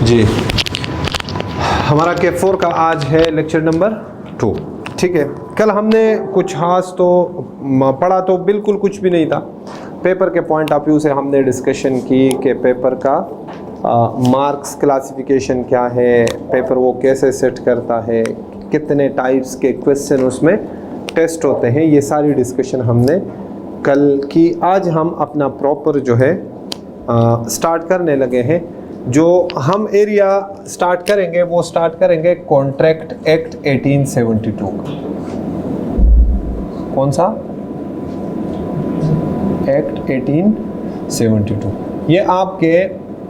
जी, हमारा K4 का आज है लेक्चर नंबर 2। ठीक है, कल हमने कुछ खास तो पढ़ा तो बिल्कुल कुछ भी नहीं था। पेपर के पॉइंट ऑफ व्यू से हमने डिस्कशन की कि पेपर का मार्क्स क्लासिफिकेशन क्या है, पेपर वो कैसे सेट करता है, कितने टाइप्स के क्वेश्चन उसमें टेस्ट होते हैं, ये सारी डिस्कशन हमने कल की। आज हम अपना प्रॉपर जो है स्टार्ट करने लगे हैं। जो हम एरिया स्टार्ट करेंगे वो स्टार्ट करेंगे कॉन्ट्रैक्ट एक्ट 1872 का। कौन सा एक्ट 1872? ये आपके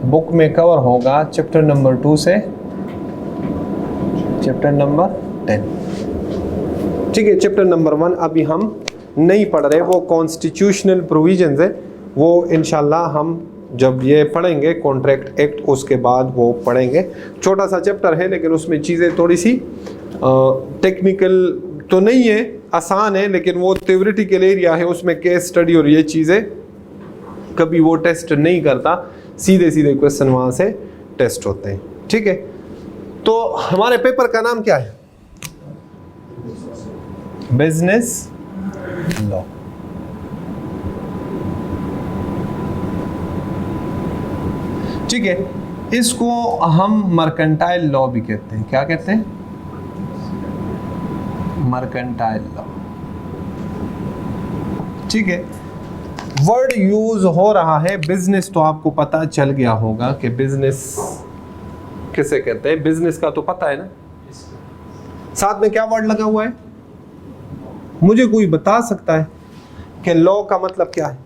बुक में कवर होगा चैप्टर नंबर 2 से चैप्टर नंबर 10। ठीक है, चैप्टर नंबर 1 अभी हम नहीं पढ़ रहे, वो कॉन्स्टिट्यूशनल प्रोविजंस है, वो इंशाल्लाह हम जब ये पढ़ेंगे कॉन्ट्रैक्ट एक्ट उसके बाद वो पढ़ेंगे। छोटा सा चैप्टर है लेकिन उसमें चीज़ें थोड़ी सी टेक्निकल तो नहीं है, आसान है, लेकिन वो थ्योरेटिकल एरिया है, उसमें केस स्टडी और ये चीज़ें कभी वो टेस्ट नहीं करता, सीधे सीधे क्वेश्चन वहाँ से टेस्ट होते हैं। ठीक है, तो हमारे पेपर का नाम क्या है? Business law. ठीक है, इसको हम मर्केंटाइल लॉ भी कहते हैं। क्या कहते हैं? Mercantile law. ठीक है, वर्ड यूज हो रहा है बिजनेस, तो आपको पता चल गया होगा कि बिजनेस किसे कहते हैं। बिजनेस का तो पता है ना। साथ में क्या वर्ड लगा हुआ है? मुझे कोई बता सकता है कि लॉ का मतलब क्या है?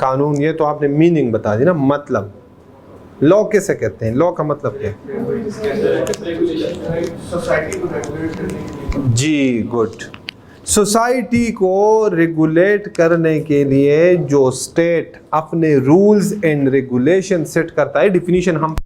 कानून। ये तो आपने मीनिंग बता दी ना, मतलब लॉ किसे कहते हैं? लॉ का मतलब क्या है? जी, गुड। सोसाइटी को रेगुलेट करने के लिए जो स्टेट अपने रूल्स एंड रेगुलेशन सेट करता है, डिफिनीशन हम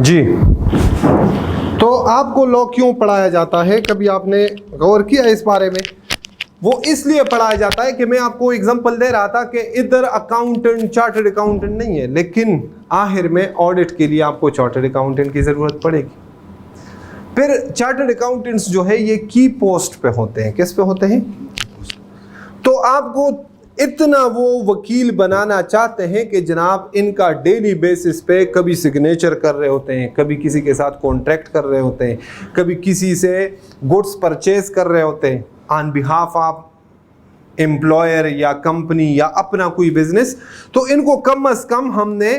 जी, तो आपको लॉ क्यों पढ़ाया जाता है, कभी आपने गौर किया इस बारे में? वो इसलिए पढ़ाया जाता है कि मैं आपको एग्जांपल दे रहा था कि इधर अकाउंटेंट चार्टर्ड अकाउंटेंट नहीं है, लेकिन आखिर में ऑडिट के लिए आपको चार्टर्ड अकाउंटेंट की ज़रूरत पड़ेगी। फिर चार्टर्ड अकाउंटेंट्स जो है ये की पोस्ट पे होते हैं। किस पे होते हैं? तो आपको इतना वो वकील बनाना चाहते हैं कि जनाब इनका डेली बेसिस पे कभी सिग्नेचर कर रहे होते हैं, कभी किसी के साथ कॉन्ट्रैक्ट कर रहे होते हैं, कभी किसी से गुड्स परचेज कर रहे होते हैं ऑन बिहाफ ऑफ एम्प्लॉयर या कंपनी या अपना कोई बिजनेस। तो इनको कम अज कम हमने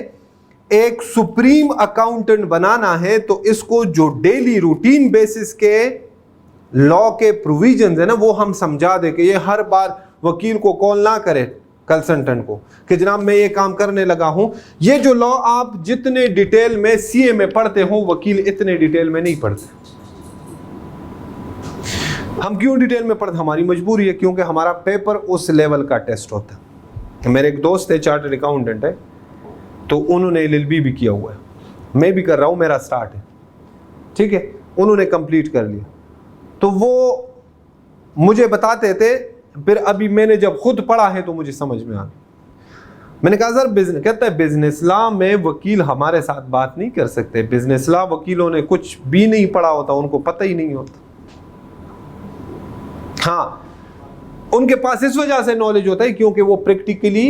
एक सुप्रीम अकाउंटेंट बनाना है, तो इसको जो डेली रूटीन बेसिस के लॉ के प्रोविजंस है ना वो हम समझा दे कि ये हर बार वकील को कॉल ना करे कंसल्टेंट को कि जनाब मैं ये काम करने लगा हूं। ये जो लॉ आप जितने डिटेल में सीए में पढ़ते हो वकील इतने डिटेल में नहीं पढ़ते। हम क्यों डिटेल में पढ़ते? हमारी मजबूरी है, क्योंकि हमारा पेपर उस लेवल का टेस्ट होता है। मेरे एक दोस्त है चार्टर्ड अकाउंटेंट है, तो उन्होंने LLB भी किया हुआ है, मैं भी कर रहा हूं, मेरा स्टार्ट है, ठीक है। उन्होंने कंप्लीट कर लिया, तो वो मुझे बताते थे, फिर अभी मैंने जब खुद पढ़ा है तो मुझे समझ में आ गया। मैंने कहा सर बिजनेस, कहता है बिजनेस लॉ में वकील हमारे साथ बात नहीं कर सकते। बिजनेस लॉ वकीलों ने कुछ भी नहीं पढ़ा होता, उनको पता ही नहीं होता। हाँ, उनके पास इस वजह से नॉलेज होता है क्योंकि वो प्रैक्टिकली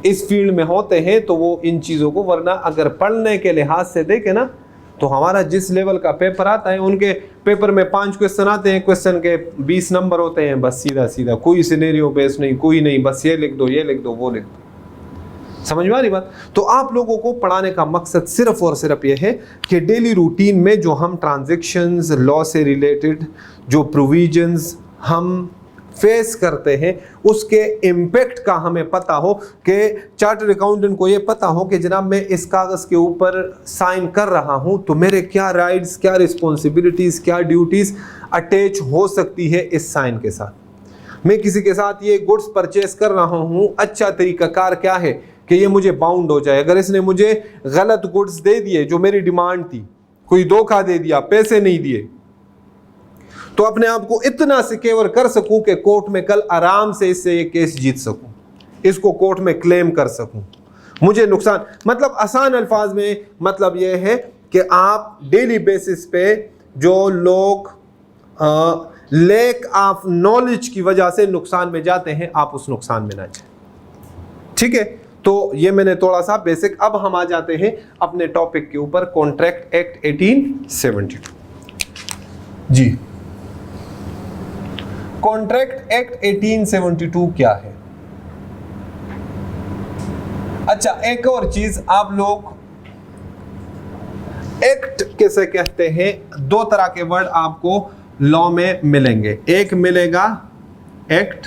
इस फील्ड में होते हैं, तो वो इन चीजों को, वरना अगर पढ़ने के लिहाज से देखे ना तो हमारा जिस लेवल का पेपर आता है, उनके पेपर में 5 क्वेश्चन आते हैं, क्वेश्चन के 20 नंबर होते हैं, बस सीधा सीधा, कोई सिनेरियो बेस नहीं, कोई नहीं, बस ये लिख दो, ये लिख दो, वो लिख दो। समझ में आ रही बात? तो आप लोगों को पढ़ाने का मकसद सिर्फ और सिर्फ ये है कि डेली रूटीन में जो हम ट्रांजैक्शंस, लॉ से रिलेटेड जो प्रोविजंस हम फेस करते हैं उसके इम्पैक्ट का हमें पता हो, कि चार्टर्ड अकाउंटेंट को ये पता हो कि जनाब मैं इस कागज़ के ऊपर साइन कर रहा हूं तो मेरे क्या राइट्स, क्या रिस्पॉन्सिबिलिटीज़, क्या ड्यूटीज़ अटैच हो सकती है इस साइन के साथ। मैं किसी के साथ ये गुड्स परचेस कर रहा हूं, अच्छा तरीकाकार क्या है कि ये मुझे बाउंड हो जाए। अगर इसने मुझे गलत गुड्स दे दिए जो मेरी डिमांड थी, कोई धोखा दे दिया, पैसे नहीं दिए, तो अपने आप को इतना सिक्योर कर सकूं कि कोर्ट में कल आराम से इससे ये केस जीत सकूं, इसको कोर्ट में क्लेम कर सकूं, मुझे नुकसान, मतलब आसान अल्फाज में मतलब ये है कि आप डेली बेसिस पे जो लोग लैक ऑफ नॉलेज की वजह से नुकसान में जाते हैं, आप उस नुकसान में ना जाए। ठीक है, तो ये मैंने थोड़ा सा बेसिक। अब हम आ जाते हैं अपने टॉपिक के ऊपर, कॉन्ट्रैक्ट एक्ट 1872। जी, कॉन्ट्रैक्ट एक्ट 1872 क्या है? अच्छा, एक और चीज, आप लोग एक्ट कैसे कहते हैं? 2 तरह के वर्ड आपको लॉ में मिलेंगे। एक मिलेगा एक्ट,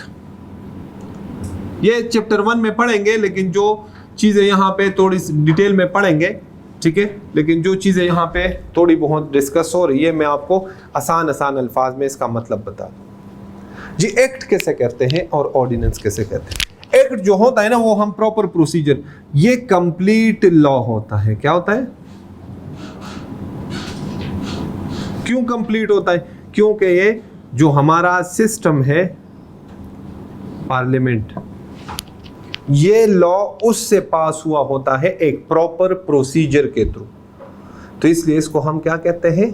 ये चैप्टर 1 में पढ़ेंगे, लेकिन जो चीजें यहाँ पे थोड़ी डिटेल में पढ़ेंगे, ठीक है, लेकिन जो चीजें यहाँ पे थोड़ी बहुत डिस्कस हो रही है, मैं आपको आसान अल्फाज में इसका मतलब बता दूं। जी, एक्ट कैसे कहते हैं और ऑर्डिनेंस कैसे कहते हैं? एक्ट जो होता है ना, वो हम प्रॉपर प्रोसीजर, ये कंप्लीट लॉ होता है। क्या होता है? क्यों कंप्लीट होता है? क्योंकि ये जो हमारा सिस्टम है पार्लियामेंट, ये लॉ उससे पास हुआ होता है एक प्रॉपर प्रोसीजर के थ्रू, तो इसलिए इसको हम क्या कहते हैं?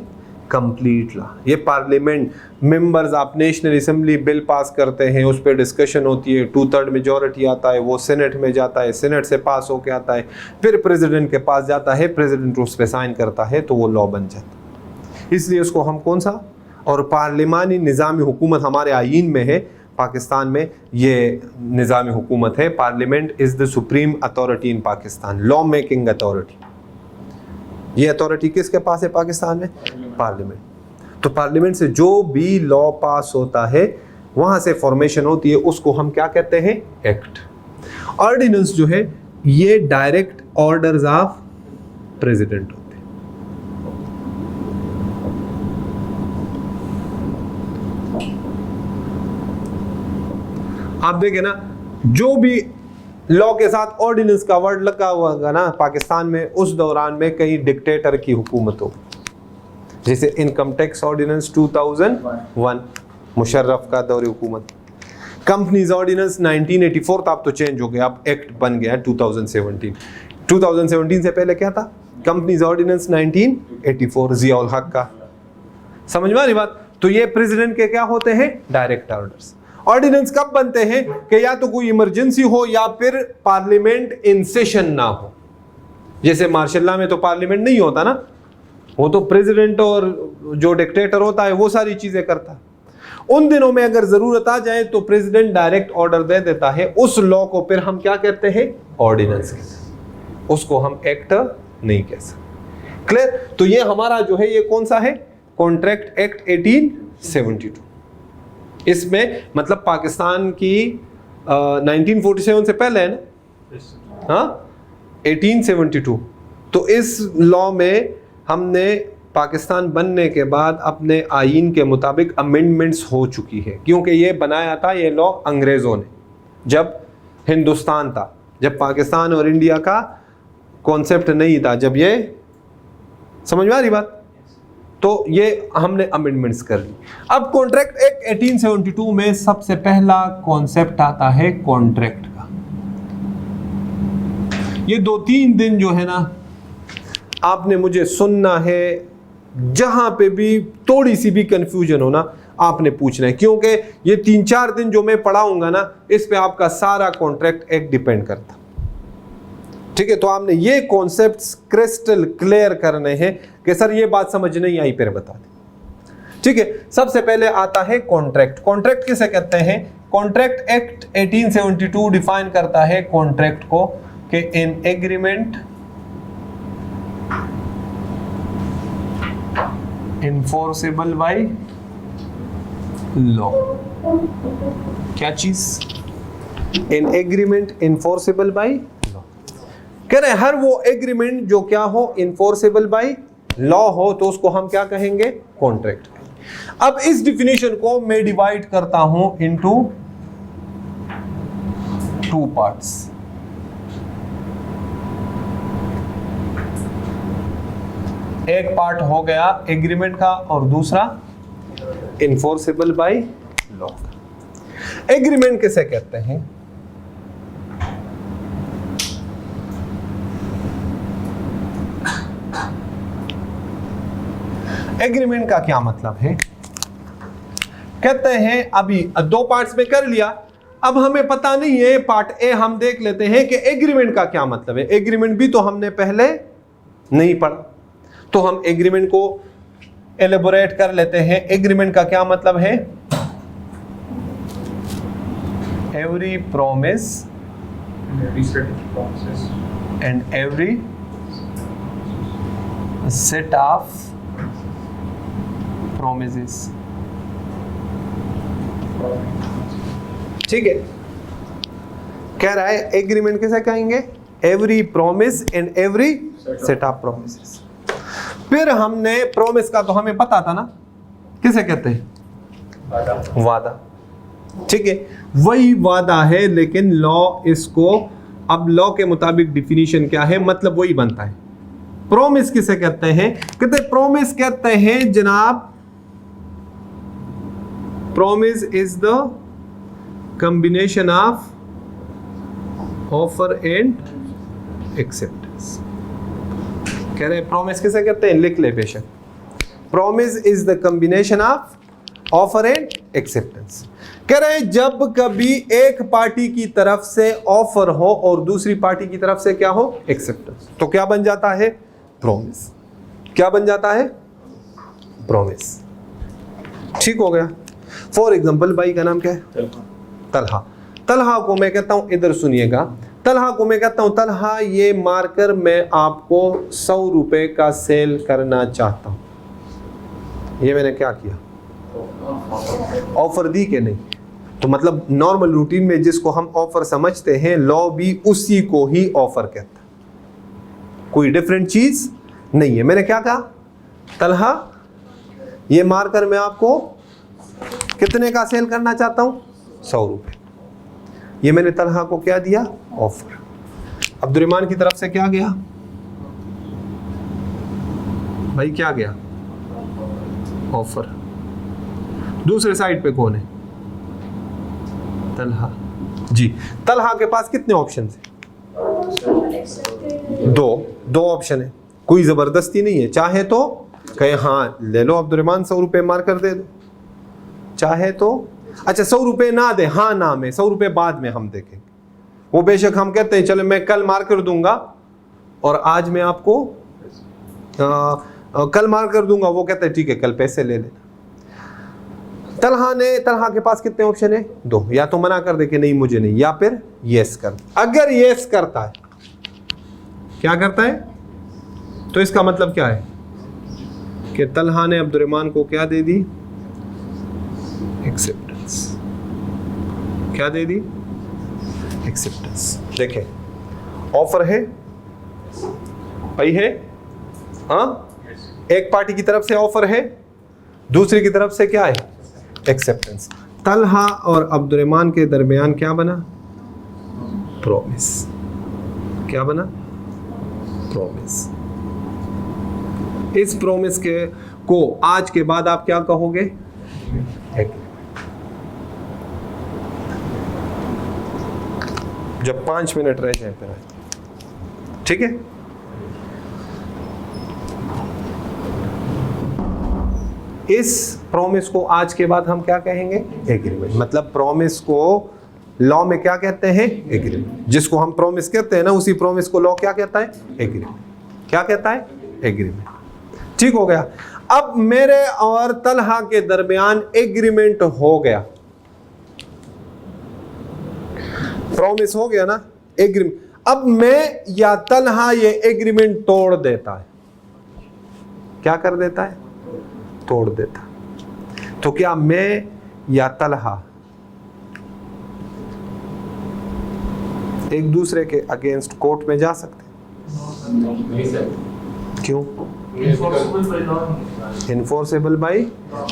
Complete law. ये parliament members of national assembly bill pass करते हैं, उस पर डिस्कशन होती है, 2/3 मेजॉरिटी आता है, वो सेनेट में जाता है, सेनेट से पास होके आता है, फिर प्रेसिडेंट के पास जाता है, प्रेसिडेंट उस पर साइन करता है, तो वो लॉ बन जाता है। इसलिए उसको हम कौन सा, और पार्लिमानी निज़ाम हुकूमत हमारे आईन में है, पाकिस्तान में ये निज़ाम हुकूमत है। Parliament is the supreme authority in Pakistan, law making authority. ये अथॉरिटी किसके पास है पाकिस्तान में? पार्लियामेंट। तो पार्लियामेंट से जो भी लॉ पास होता है, वहां से फॉर्मेशन होती है, उसको हम क्या कहते हैं? एक्ट। ऑर्डिनेंस जो है ये डायरेक्ट ऑर्डर्स ऑफ प्रेसिडेंट होते हैं। आप देखें ना, जो भी लॉ के साथ ऑर्डिनेंस का वर्ड लगा हुआ होगा ना, पाकिस्तान में उस दौरान में कई डिक्टेटर की हुकूमत हो, जैसे इनकम टैक्स ऑर्डिनेंस 2001 मुशर्रफ का दौर हुकूमत, कंपनीज ऑर्डिनेंस 1984 अब तो चेंज हो गया, अब एक्ट बन गया 2017 से पहले क्या था, कंपनीज ऑर्डिनेंस 1984 जियाउल हक का। समझ में आ रही बात? तो ये प्रेसिडेंट के क्या होते हैं, डायरेक्ट ऑर्डर्स। ऑर्डिनेंस कब बनते हैं कि या तो कोई इमरजेंसी हो या फिर पार्लियामेंट इन सेशन ना हो। जैसे मार्शल लॉ में तो पार्लियामेंट नहीं होता ना, वो तो प्रेसिडेंट और जो डिक्टेटर होता है वो सारी चीजें करता है। उन दिनों में अगर जरूरत आ जाए तो प्रेसिडेंट डायरेक्ट ऑर्डर दे देता है, उस लॉ को फिर हम क्या कहते हैं, ऑर्डिनेंस कहते हैं, उसको हम एक्ट नहीं कह सकते। क्लियर? तो ये हमारा जो है ये कौन सा है, कॉन्ट्रैक्ट एक्ट 1872। इसमें मतलब पाकिस्तान की 1947 से पहले है ना, हाँ 1872। तो इस लॉ में हमने पाकिस्तान बनने के बाद अपने आईन के मुताबिक अमेंडमेंट्स हो चुकी है, क्योंकि ये बनाया था ये लॉ अंग्रेज़ों ने जब हिंदुस्तान था, जब पाकिस्तान और इंडिया का कॉन्सेप्ट नहीं था, जब ये, समझ में आ रही बात? तो ये हमने अमेंडमेंट्स कर ली। अब कॉन्ट्रैक्ट एक्ट 1872 में सबसे पहला कॉन्सेप्ट आता है कॉन्ट्रैक्ट का। ये 2-3 दिन जो है ना आपने मुझे सुनना है, जहां पे भी थोड़ी सी भी कंफ्यूजन हो ना आपने पूछना है, क्योंकि ये 3-4 दिन जो मैं पढ़ाऊंगा ना इस पे आपका सारा कॉन्ट्रैक्ट एक्ट डिपेंड करता। ठीक है? तो आपने ये कॉन्सेप्ट्स क्रिस्टल क्लियर करने हैं कि सर ये बात समझ नहीं आई, फिर बता दें। ठीक है? सबसे पहले आता है कॉन्ट्रैक्ट। कॉन्ट्रैक्ट किसे कहते हैं? कॉन्ट्रैक्ट एक्ट 1872 डिफाइन करता है कॉन्ट्रैक्ट को कि in agreement enforceable by law. क्या चीज? In agreement enforceable by law. कह रहे हर वो एग्रीमेंट जो क्या हो, इन्फोर्सेबल बाय लॉ हो, तो उसको हम क्या कहेंगे? कॉन्ट्रैक्ट। अब इस डिफिनेशन को मैं डिवाइड करता हूं इनटू 2 पार्ट्स। एक पार्ट हो गया एग्रीमेंट का और दूसरा इन्फोर्सेबल बाय लॉ। एग्रीमेंट किसे कहते हैं? एग्रीमेंट का क्या मतलब है? कहते हैं अभी 2 पार्ट्स में कर लिया, अब हमें पता नहीं है, पार्ट ए हम देख लेते हैं कि एग्रीमेंट का क्या मतलब है। एग्रीमेंट भी तो हमने पहले नहीं पढ़ा, तो हम एग्रीमेंट को एलेबोरेट कर लेते हैं। एग्रीमेंट का क्या मतलब है? Every promise and every set of promises. ठीक है? कह रहा है एग्रीमेंट किसे कहेंगे? Every promise and every set of promises. फिर हमने प्रॉमिस का तो हमें पता था ना, किसे कहते हैं? वादा। ठीक है? वही वादा है, लेकिन लॉ इसको, अब लॉ के मुताबिक डिफिनीशन क्या है, मतलब वही बनता है। प्रॉमिस किसे कहते हैं? कहते प्रॉमिस कहते हैं जनाब, promise is the combination of offer and acceptance. कह रहे प्रॉमिस किसे कहते हैं? लिख ले बेशक। Promise is the combination of offer and acceptance. कह रहे जब कभी एक पार्टी की तरफ से ऑफर हो और दूसरी पार्टी की तरफ से क्या हो? एक्सेप्टेंस, तो क्या बन जाता है? प्रॉमिस। क्या बन जाता है? प्रॉमिस। ठीक हो गया? फॉर एग्जाम्पल, भाई का नाम क्या है? तलहा। तलहा को मैं कहता हूं, इधर सुनिएगा, तलहा को मैं कहता हूं, तलहा ये मारकर मैं आपको 100 रुपए का सेल करना चाहता हूं। ये मैंने क्या किया? ऑफर दी कि नहीं? तो मतलब नॉर्मल रूटीन में जिसको हम ऑफर समझते हैं, लॉ भी उसी को ही ऑफर कहता है, कोई डिफरेंट चीज नहीं है। मैंने क्या कहा? तलहा ये मारकर मैं आपको कितने का सेल करना चाहता हूं? 100 रुपए। ये मैंने तलहा को क्या दिया, ऑफर। अब्दुर्रहमान की तरफ से क्या गया भाई, क्या गया, ऑफर। दूसरे साइड पे कौन है, तलहा जी। तलहा के पास कितने ऑप्शन है, दो ऑप्शन है, कोई जबरदस्ती नहीं है। चाहे तो कहे हाँ ले लो अब्दुर्रहमान 100 रुपये मार कर दे दो, चाहे तो अच्छा 100 रुपये ना दे, हाँ ना में 100 रुपये बाद में हम देखेंगे। वो बेशक हम कहते हैं चलो मैं कल मार कर दूंगा और आज मैं आपको कल मार कर दूंगा, वो कहते हैं ठीक है कल पैसे ले लेना। तलहा के पास कितने ऑप्शन है, 2। या तो मना कर दे कि नहीं मुझे नहीं, या फिर यस कर। अगर यस करता है, क्या करता है, तो इसका मतलब क्या है कि तलहा ने अब्दुर्रहमान को क्या दे दी, एक्सेप्टेंस। क्या दे दी, एक्सेप्टेंस। देखें ऑफर है भाई, है हाँ, एक पार्टी की तरफ से ऑफर है, दूसरी की तरफ से क्या है, एक्सेप्टेंस। तलहा और अब्दुर्रहमान के दरमियान क्या बना, प्रॉमिस। क्या बना, प्रॉमिस। इस प्रॉमिस के को आज के बाद आप क्या कहोगे, जब 5 मिनट रह जाए फिर, ठीक है। इस प्रॉमिस को आज के बाद हम क्या कहेंगे, एग्रीमेंट। मतलब प्रॉमिस को लॉ में क्या कहते हैं, एग्रीमेंट। जिसको हम प्रॉमिस कहते हैं ना, उसी प्रॉमिस को लॉ क्या कहता है, एग्रीमेंट। क्या कहता है, एग्रीमेंट। ठीक हो गया। अब मेरे और तलहा के दरमियान एग्रीमेंट हो गया, प्रॉमिस हो गया ना, एग्रीमेंट। अब मैं या तलहा ये एग्रीमेंट तोड़ देता है, क्या कर देता है, तोड़ देता। तो क्या मैं या तलहा एक दूसरे के अगेंस्ट कोर्ट में जा सकते हैं? क्यों, इन्फोर्सेबल बाय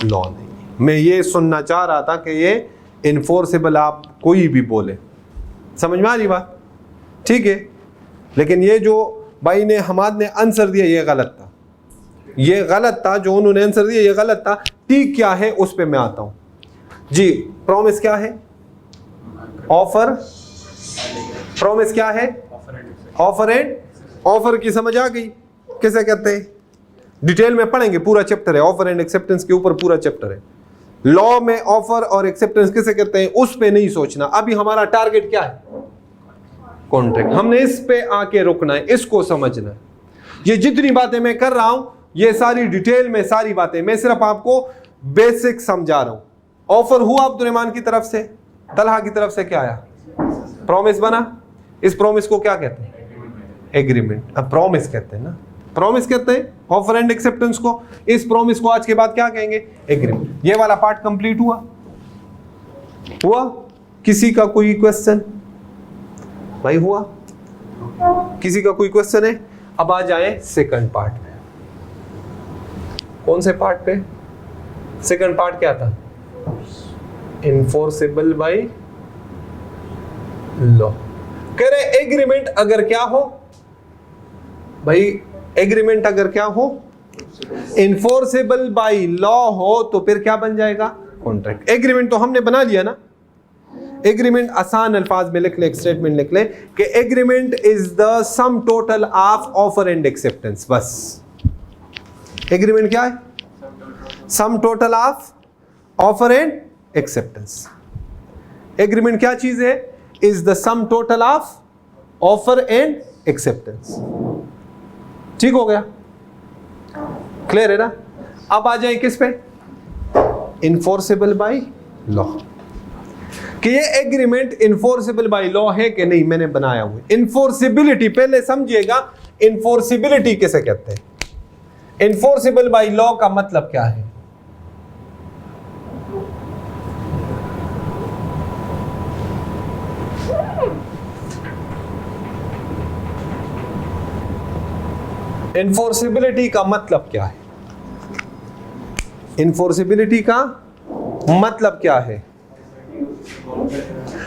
लॉ नहीं। मैं ये सुनना चाह रहा था कि ये इन्फोर्सेबल आप कोई भी बोले, समझ में आ रही बात, ठीक है। लेकिन ये जो भाई ने हमाद ने आंसर दिया ये गलत था, ये गलत था, जो उन्होंने आंसर दिया ये गलत था। ठीक क्या है उस पे मैं आता हूं जी। प्रॉमिस क्या है, ऑफर। प्रॉमिस क्या है, ऑफर एंड। ऑफर की समझ आ गई, किसे कहते हैं, डिटेल में पढ़ेंगे, पूरा चैप्टर है ऑफर एंड एक्सेप्टेंस के ऊपर, पूरा चैप्टर है। लॉ में ऑफर और एक्सेप्टेंस किसे कहते हैं उस पे नहीं सोचना। अभी हमारा टारगेट क्या है, कॉन्ट्रैक्ट। हमने इस पे आके रुकना है, इसको समझना है। ये जितनी बातें मैं कर रहा हूं ये सारी डिटेल में सारी बातें, मैं सिर्फ आपको बेसिक समझा रहा हूं। ऑफर हुआ अब्दुर्रहमान की तरफ से, तलहा की तरफ से क्या आया, प्रॉमिस बना। इस प्रॉमिस को क्या कहते हैं, एग्रीमेंट। अब प्रॉमिस कहते हैं ना, प्रॉमिस कहते हैं ऑफर एंड एक्सेप्टेंस को। इस प्रॉमिस को आज के बाद क्या कहेंगे, एग्रीमेंट। ये वाला पार्ट कंप्लीट हुआ। किसी का कोई क्वेश्चन भाई, हुआ किसी का कोई क्वेश्चन है? अब आ जाए सेकंड पार्ट पे। कौन से पार्ट पे, सेकंड पार्ट क्या था, इन्फोर्सेबल बाय लॉ। कह रहे एग्रीमेंट अगर क्या हो भाई, एग्रीमेंट अगर क्या हो, इन्फोर्सेबल बाय लॉ हो, तो फिर क्या बन जाएगा, कॉन्ट्रैक्ट। एग्रीमेंट तो हमने बना लिया ना। एग्रीमेंट आसान अल्फाज में लिख ले, एक स्टेटमेंट लिख ले कि agreement is the sum total of offer and acceptance. बस एग्रीमेंट क्या है, sum total of offer and acceptance. Agreement क्या चीज है, is the sum total of offer and acceptance. ठीक हो गया, क्लियर है ना। अब आ जाए किस पे, इन्फोर्सेबल बाय लॉ, कि ये एग्रीमेंट इन्फोर्सेबल बाय लॉ है कि नहीं, मैंने बनाया हुआ। इन्फोर्सिबिलिटी पहले समझिएगा, इन्फोर्सिबिलिटी किसे कहते हैं। इन्फोर्सेबल बाय लॉ का मतलब क्या है, इन्फोर्सिबिलिटी का मतलब क्या है, इन्फोर्सिबिलिटी का मतलब क्या है।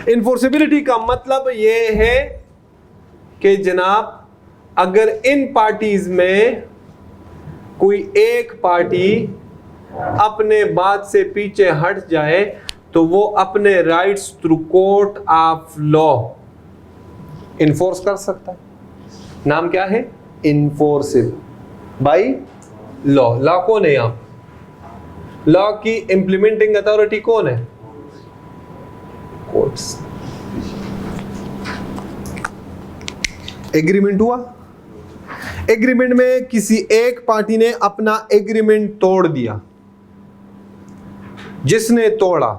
इन्फोर्सिबिलिटी का मतलब ये है कि जनाब अगर इन पार्टीज में कोई एक पार्टी अपने बात से पीछे हट जाए तो वो अपने rights through court of law enforce कर सकता है। नाम क्या है? Enforceable by law. लॉ कौन है? यहां लॉ की इंप्लीमेंटिंग अथॉरिटी कौन है? कोर्ट्स। एग्रीमेंट हुआ, एग्रीमेंट में किसी एक पार्टी ने अपना एग्रीमेंट तोड़ दिया, जिसने तोड़ा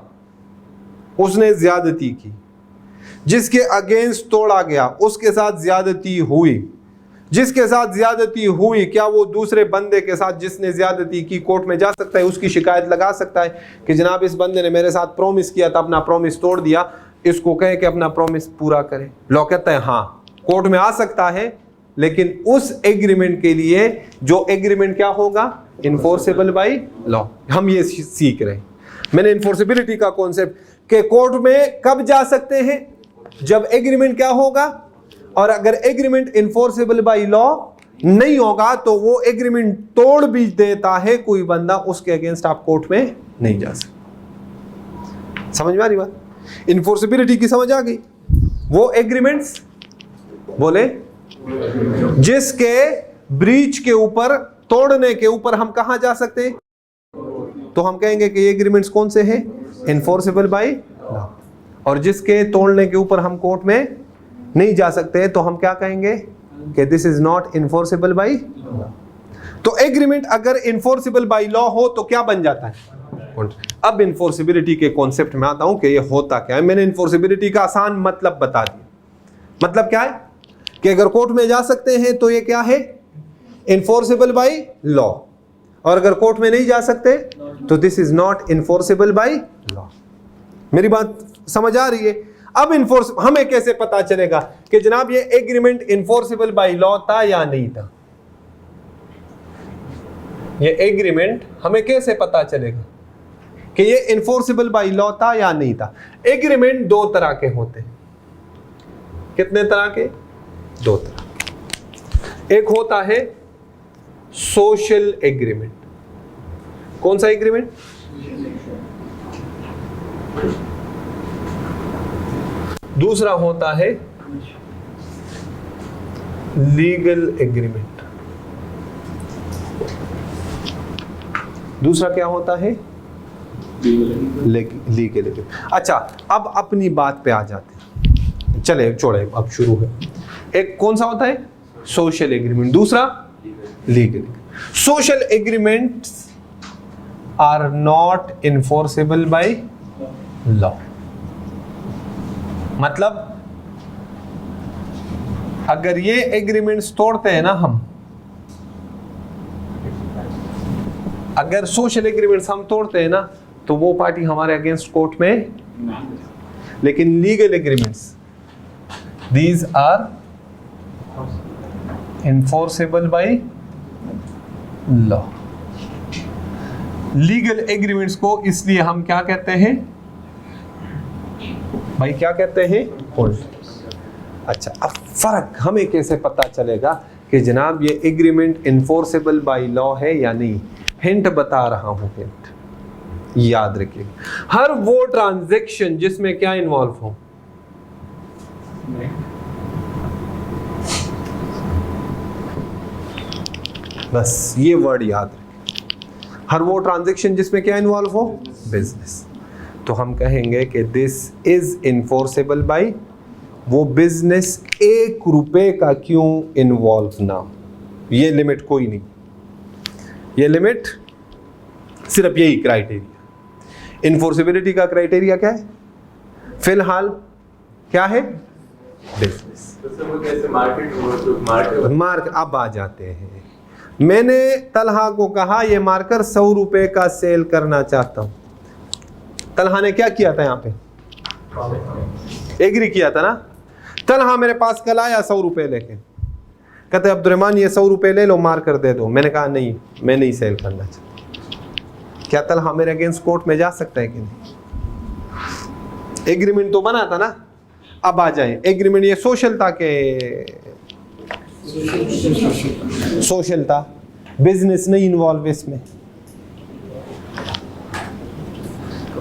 उसने ज्यादती की, जिसके अगेंस्ट तोड़ा गया उसके साथ ज्यादती हुई, जिसके साथ ज्यादती हुई क्या वो दूसरे बंदे के साथ जिसने ज्यादती की कोर्ट में जा सकता है, उसकी शिकायत लगा सकता है कि जनाब इस बंदे ने मेरे साथ प्रॉमिस किया था, अपना प्रॉमिस तोड़ दिया, इसको कहे कि अपना प्रॉमिस पूरा करे? लॉ कहता है हाँ कोर्ट में आ सकता है, लेकिन उस एग्रीमेंट के लिए जो एग्रीमेंट क्या होगा? Enforceable by law. हम ये सीख रहे हैं। मैंने इन्फोर्सिबिलिटी का कॉन्सेप्ट के कोर्ट में कब जा सकते हैं? जब एग्रीमेंट क्या होगा, और अगर एग्रीमेंट इन्फोर्सेबल बाय लॉ नहीं होगा तो वो एग्रीमेंट तोड़ भी देता है कोई बंदा, उसके अगेंस्ट आप कोर्ट में नहीं जा सकते। समझ में आ रही बात? इन्फोर्सिबिलिटी की समझ आ गई? वो एग्रीमेंट्स बोले जिसके ब्रीच के ऊपर, तोड़ने के ऊपर हम कहां जा सकते हैं? तो हम कहेंगे कि ये एग्रीमेंट्स कौन से हैं? Enforceable by law. और जिसके तोड़ने के ऊपर हम कोर्ट में नहीं जा सकते तो हम क्या कहेंगे कि this is not enforceable by law. तो एग्रीमेंट अगर इन्फोर्सेबल बाय लॉ हो तो क्या बन जाता है? अब इन्फोर्सिबिलिटी के कॉन्सेप्ट में आता हूं कि ये होता क्या है। मैंने इन्फोर्सिबिलिटी का आसान मतलब बता दिया। मतलब क्या है कि अगर कोर्ट में जा सकते हैं तो ये क्या है? Enforceable by law. और अगर कोर्ट में नहीं जा सकते तो this is not enforceable by law. मेरी बात समझ आ रही है? अब हमें कैसे पता चलेगा कि जनाब ये एग्रीमेंट इन्फोर्सेबल बाय लॉ था या नहीं था? ये एग्रीमेंट हमें कैसे पता चलेगा कि ये इन्फोर्सेबल बाय लॉ था या नहीं था? एग्रीमेंट दो तरह के होते हैं। कितने तरह के? दो तरह। एक होता है सोशल एग्रीमेंट। कौन सा एग्रीमेंट? दूसरा होता है लीगल एग्रीमेंट। दूसरा क्या होता है? Legal agreement. अच्छा, अब अपनी बात पे आ जाते हैं। चले छोड़े, अब शुरू है। एक कौन सा होता है? Social agreement. दूसरा legal. Social agreements are not enforceable by law. मतलब अगर ये एग्रीमेंट्स तोड़ते हैं ना हम, अगर सोशल एग्रीमेंट्स हम तोड़ते हैं ना तो वो पार्टी हमारे अगेंस्ट कोर्ट में, लेकिन legal agreements these are enforceable by law. Legal agreements को इसलिए हम क्या कहते हैं भाई? क्या कहते हैं? कोर्ट। अच्छा, अब फर्क हमें कैसे पता चलेगा कि जनाब ये एग्रीमेंट इन्फोर्सेबल बाय लॉ है या नहीं? हिंट बता रहा हूं। हिंट याद रखिए, हर वो ट्रांजैक्शन जिसमें क्या इन्वॉल्व हो? बस ये वर्ड याद रखिए। हर वो ट्रांजैक्शन जिसमें क्या इन्वॉल्व हो? बिजनेस। तो हम कहेंगे कि दिस इज इन्फोर्सेबल बाय, वो बिजनेस 1 रुपए का क्यों इन्वॉल्व ना हो। ये लिमिट कोई नहीं, ये लिमिट सिर्फ यही क्राइटेरिया। इन्फोर्सिबिलिटी का क्राइटेरिया क्या है फिलहाल? क्या है? बिजनेस। मार्क अब आ जाते हैं। मैंने तलहा को कहा ये मार्कर 100 रुपए का सेल करना चाहता हूं। तलहा ने क्या किया था? यहां पे एग्री किया था ना। तलहा मेरे पास कल आया 100 रुपए लेके, कहते अब्दुर्रहमान ये 100 रुपए ले लो, मार्कर दे दो। मैंने कहा नहीं, मैं नहीं सेल करना चाहता। क्या तलहा मेरे अगेंस्ट कोर्ट में जा सकता है कि नहीं? एग्रीमेंट तो बना था ना। अब आ जाए एग्रीमेंट, ये सोशल था के सोशल था, बिजनेस नहीं इन्वॉल्व इसमें।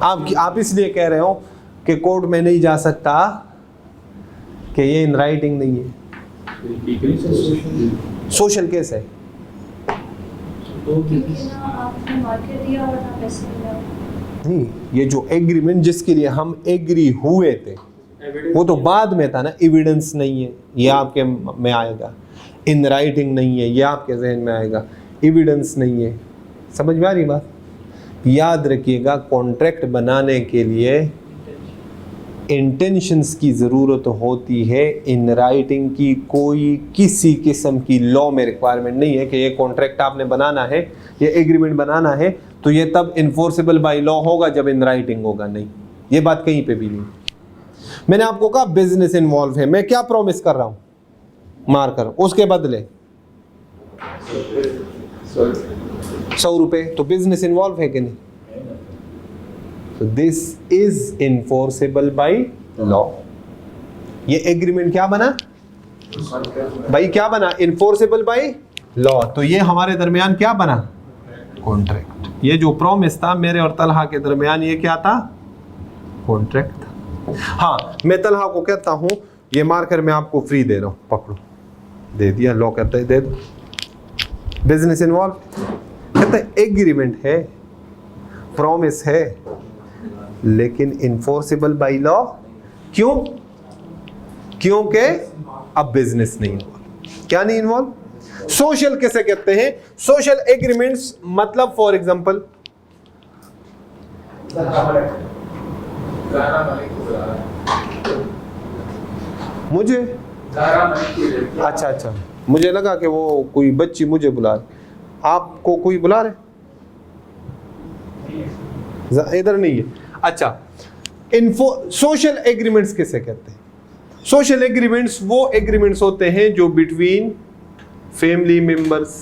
आप इसलिए कह रहे हो कि कोर्ट में नहीं जा सकता कि ये इन राइटिंग नहीं है। सोशल केस है। नहीं, ये जो एग्रीमेंट जिसके लिए हम एग्री हुए थे वो तो बाद में था ना। एविडेंस नहीं है, ये आपके में आएगा। इन राइटिंग नहीं है, ये आपके जहन में आएगा। एविडेंस नहीं है। समझ में आ रही बात? याद रखिएगा, कॉन्ट्रैक्ट बनाने के लिए इंटेंशंस की ज़रूरत होती है। इन राइटिंग की कोई किसी किस्म की लॉ में रिक्वायरमेंट नहीं है कि ये कॉन्ट्रैक्ट आपने बनाना है, ये एग्रीमेंट बनाना है तो ये तब इन्फोर्सेबल बाय लॉ होगा जब इन राइटिंग होगा। नहीं, ये बात कहीं पे भी नहीं। मैंने आपको कहा बिजनेस इन्वॉल्व है, मैं क्या प्रॉमिस कर रहा हूं? मारकर उसके बदले 100 रुपए, तो बिजनेस इन्वॉल्व है कि नहीं? तो this is enforceable by law. ये एग्रीमेंट क्या बना भाई? क्या बना? Enforceable by law. तो ये हमारे दरमियान क्या बना? कॉन्ट्रैक्ट। ये जो प्रॉमिस था मेरे और तलहा के दरमियान, ये क्या था? कॉन्ट्रैक्ट था। हाँ, मैं तलहा को कहता हूं ये मार्कर मैं आपको फ्री दे रहा हूं, पकड़ो। दे दिया, लॉ कहता है दे दो। बिजनेस इन्वॉल्व, कहता है एग्रीमेंट है, प्रॉमिस है, लेकिन इन्फोर्सेबल बाय लॉ। क्यों? क्योंकि अब बिजनेस नहीं इन्वॉल्व। क्या नहीं इन्वॉल्व? सोशल किसे कहते हैं? सोशल एग्रीमेंट्स मतलब फॉर एग्जांपल मुझे अच्छा, मुझे लगा कि वो कोई बच्ची मुझे बुला रही। आपको कोई बुला रहे? इधर नहीं है। अच्छा, सोशल एग्रीमेंट्स किसे कहते हैं? सोशल एग्रीमेंट्स वो एग्रीमेंट्स होते हैं जो बिटवीन फैमिली मेंबर्स,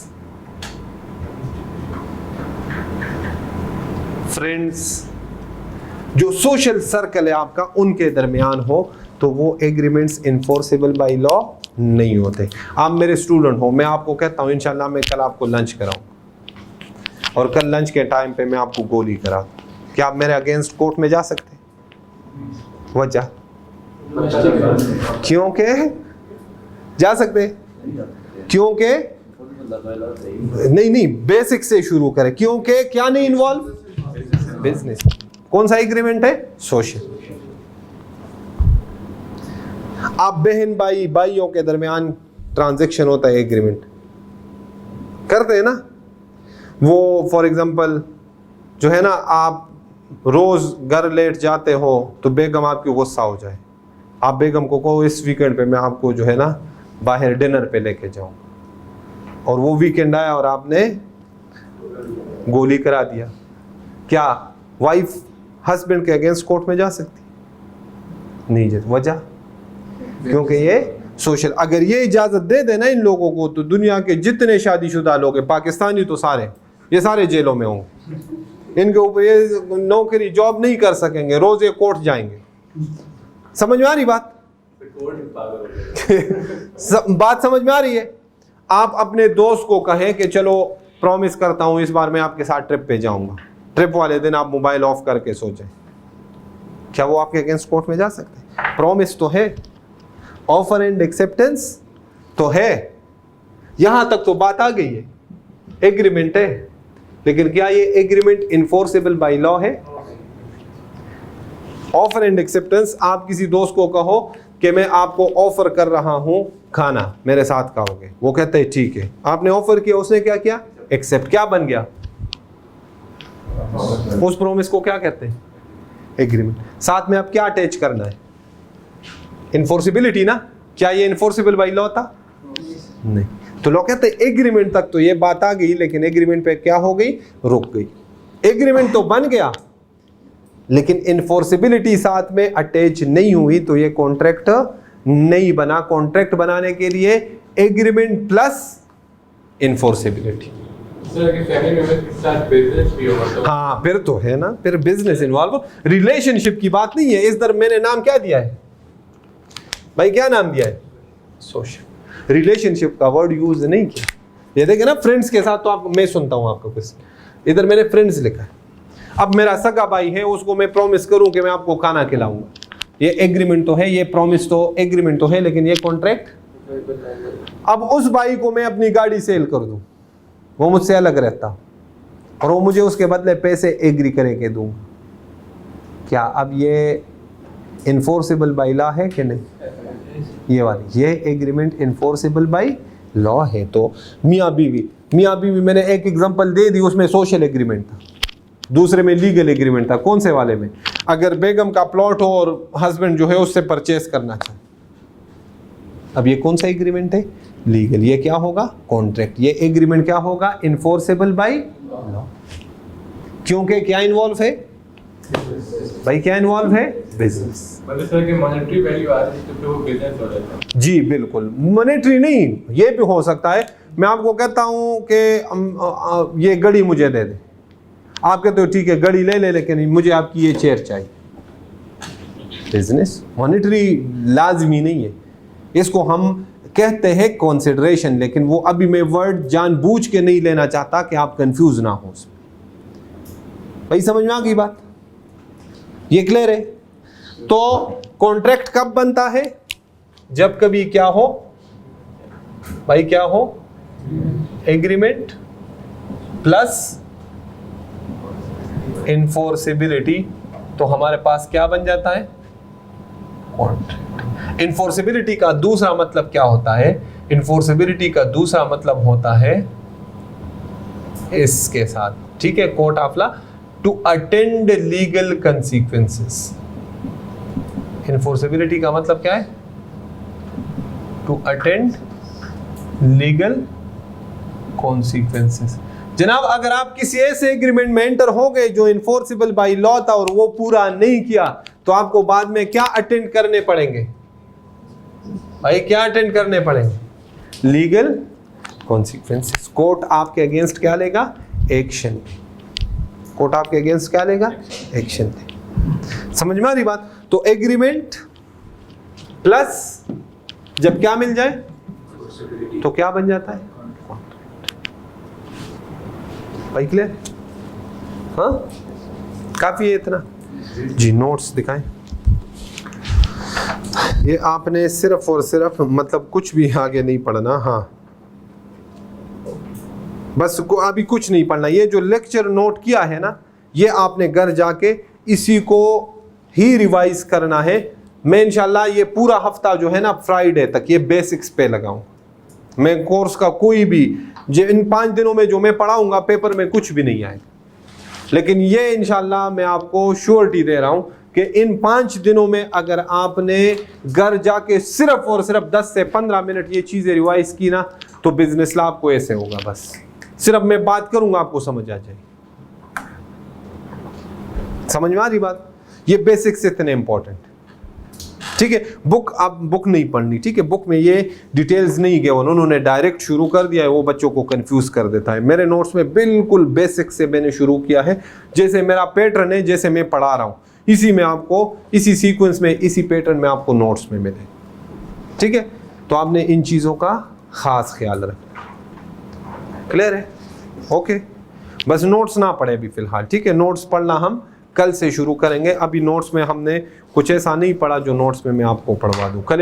फ्रेंड्स, जो सोशल सर्कल है आपका, उनके दरमियान हो, तो वो एग्रीमेंट्स इन्फोर्सेबल बाय लॉ नहीं होते। आप मेरे स्टूडेंट हो, मैं आपको कहता हूं इंशाल्लाह मैं कल आपको लंच कराऊं और कल लंच के टाइम पे मैं आपको गोली कराऊं, क्या आप मेरे अगेंस्ट कोर्ट में जा सकते? वजह क्योंकि जा सकते, क्योंकि नहीं, बेसिक से शुरू करें। क्योंकि क्या नहीं इन्वॉल्व? बिजनेस। कौन सा एग्रीमेंट है? सोशल। आप बहन भाई, भाइयों के दरमियान ट्रांजैक्शन होता है, एग्रीमेंट करते हैं ना। वो फॉर एग्जांपल जो है ना, आप रोज घर लेट जाते हो तो बेगम आपकी गुस्सा हो जाए, आप बेगम को कहो इस वीकेंड पे मैं आपको जो है ना बाहर डिनर पे लेके जाऊं, और वो वीकेंड आया और आपने गोली करा दिया। क्या वाइफ हस्बैंड के अगेंस्ट कोर्ट में जा सकती? नहीं जा। वजह क्योंकि ये सोशल। अगर ये इजाजत दे देना इन लोगों को तो दुनिया के जितने शादीशुदा लोग हैं, पाकिस्तानी तो सारे, ये सारे जेलों में होंगे। इनके ऊपर ये नौकरी जॉब नहीं कर सकेंगे, रोज ये कोर्ट जाएंगे। समझ में आ रही बात? बात समझ में आ रही है? आप अपने दोस्त को कहें कि चलो प्रॉमिस करता हूं इस बार मैं आपके साथ ट्रिप पे जाऊंगा, ट्रिप वाले दिन आप मोबाइल ऑफ करके सो जाएं, क्या वो आपके अगेंस्ट कोर्ट में जा सकते हैं? प्रॉमिस तो है, ऑफर एंड एक्सेप्टेंस तो है, यहां तक तो बात आ गई है, एग्रीमेंट है, लेकिन क्या ये एग्रीमेंट इन्फोर्सेबल बाय लॉ है? ऑफर एंड एक्सेप्टेंस, आप किसी दोस्त को कहो कि मैं आपको ऑफर कर रहा हूं खाना, मेरे साथ खाओगे, वो कहते हैं ठीक है, आपने ऑफर किया, उसने क्या किया? एक्सेप्ट। क्या बन गया? उस प्रॉमिस को क्या कहते हैं? एग्रीमेंट। साथ में अब क्या अटैच करना है? इन्फोर्सिबिलिटी ना। क्या ये इन्फोर्सिबल बाय लॉ था? नहीं। तो लोग कहते हैं एग्रीमेंट तक तो ये बात आ गई, लेकिन एग्रीमेंट पे क्या हो गई? रुक गई। एग्रीमेंट तो बन गया लेकिन इन्फोर्सिबिलिटी साथ में अटैच नहीं हुई, तो ये कॉन्ट्रैक्ट नहीं बना। कॉन्ट्रैक्ट बनाने के लिए एग्रीमेंट प्लस इन्फोर्सिबिलिटी। हाँ फिर तो है ना, फिर बिजनेस इन्वॉल्व, रिलेशनशिप की बात नहीं है। इस दर मैंने नाम क्या दिया है भाई, क्या नाम दिया है? सोशल। रिलेशनशिप का वर्ड यूज नहीं किया। ये देखे ना, फ्रेंड्स के साथ तो आप, मैं सुनता हूँ आपका कुछ, इधर मैंने फ्रेंड्स लिखा है। अब मेरा सगा भाई है, उसको मैं प्रॉमिस करूं कि मैं आपको खाना खिलाऊंगा, ये एग्रीमेंट तो है, ये प्रॉमिस तो एग्रीमेंट तो है, लेकिन ये कॉन्ट्रैक्ट। अब उस भाई को मैं अपनी गाड़ी सेल कर दूं, वो मुझसे अलग रहता और वो मुझे उसके बदले पैसे एग्री करे के दूंगा, क्या अब ये इन्फोर्सेबल बाय लॉ है कि नहीं? ये वाली, ये एग्रीमेंट इन्फोर्सेबल बाय लॉ है। तो मियाँ बीवी मैंने एक एग्जांपल दे दी, उसमें सोशल एग्रीमेंट था, दूसरे में लीगल एग्रीमेंट था। कौन से वाले में? अगर बेगम का प्लॉट हो और हस्बैंड जो है उससे परचेस करना चाहे, अब ये कौन सा एग्रीमेंट है? लीगल। ये क्या होगा? कॉन्ट्रैक्ट। ये एग्रीमेंट क्या होगा? Enforceable by law. क्योंकि क्या इन्वॉल्व है भाई, क्या इन्वॉल्व है? बिजनेस। मॉनेटरी वैल्यू आ रही है तो वो बिजनेस हो जाता है। जी बिल्कुल, मॉनेटरी नहीं, ये भी हो सकता है। मैं आपको कहता हूं कि ये घड़ी मुझे दे दे, आप कहते हो ठीक है घड़ी ले ले, लेकिन मुझे आपकी ये चेयर चाहिए। बिजनेस। मॉनेटरी लाजमी नहीं है, इसको हम कहते हैं कंसिडरेशन, लेकिन वो अभी मैं वर्ड जानबूझ के नहीं लेना चाहता कि आप कंफ्यूज ना हो उसमें। भाई समझ में आ गई बात? ये क्लियर है? तो कॉन्ट्रैक्ट कब बनता है? जब कभी क्या हो भाई, क्या हो? Agreement plus enforceability. तो हमारे पास क्या बन जाता है? कॉन्ट्रैक्ट। इन्फोर्सेबिलिटी का दूसरा मतलब क्या होता है? इन्फोर्सेबिलिटी का दूसरा मतलब होता है इसके साथ, ठीक है, court of law, to attend legal consequences. Enforceability का मतलब क्या है? To attend legal consequences. जनाब अगर आप किसी ऐसे एग्रीमेंट में एंटर हो गए जो इन्फोर्सेबल बाय लॉ था और वो पूरा नहीं किया, तो आपको बाद में क्या अटेंड करने पड़ेंगे भाई? क्या अटेंड करने पड़ेंगे? Legal consequences. कोर्ट आपके अगेंस्ट क्या लेगा? एक्शन। कोर्ट आपके अगेंस्ट क्या लेगा? एक्शन। समझ में आ रही बात? तो एग्रीमेंट प्लस जब क्या मिल जाए तो क्या बन जाता है? भाई क्लियर? हाँ काफी है इतना जी। नोट्स दिखाएं। ये आपने सिर्फ और सिर्फ मतलब कुछ भी आगे नहीं पढ़ना। हाँ बस अभी कुछ नहीं पढ़ना। ये जो लेक्चर नोट किया है ना, ये आपने घर जाके इसी को ही रिवाइज करना है। मैं इंशाल्लाह ये पूरा हफ्ता जो है ना, फ्राइडे तक ये बेसिक्स पे लगाऊं। मैं कोर्स का कोई भी इन 5 दिनों में जो मैं पढ़ाऊंगा पेपर में कुछ भी नहीं आएगा, लेकिन ये इंशाल्लाह मैं आपको श्योरिटी दे रहा हूं कि इन 5 दिनों में अगर आपने घर जाके सिर्फ और सिर्फ 10 से 15 मिनट ये चीजें रिवाइज की ना, तो बिजनेस लॉ आपको ऐसे होगा। बस सिर्फ मैं बात करूंगा, आपको समझ आ जाएगी। समझ में आ रही बात? ये बेसिक्स इतने इंपॉर्टेंट, ठीक है। बुक आप बुक नहीं पढ़नी, ठीक है। बुक में ये डिटेल्स नहीं गए, उन्होंने डायरेक्ट शुरू कर दिया है, वो बच्चों को कंफ्यूज कर देता है। मेरे नोट्स में बिल्कुल बेसिक से मैंने शुरू किया है, जैसे मेरा पैटर्न है, जैसे मैं पढ़ा रहा हूं, इसी में आपको, इसी सीक्वेंस में, इसी पैटर्न में आपको नोट्स में मिले, ठीक है। तो आपने इन चीजों का खास ख्याल रखना। क्लियर है? ओके। बस नोट्स ना पढ़े अभी फिलहाल, ठीक है। नोट्स पढ़ना हम कल से शुरू करेंगे। अभी नोट्स में हमने कुछ ऐसा नहीं पढ़ा जो नोट्स में मैं आपको पढ़वा दूं। कल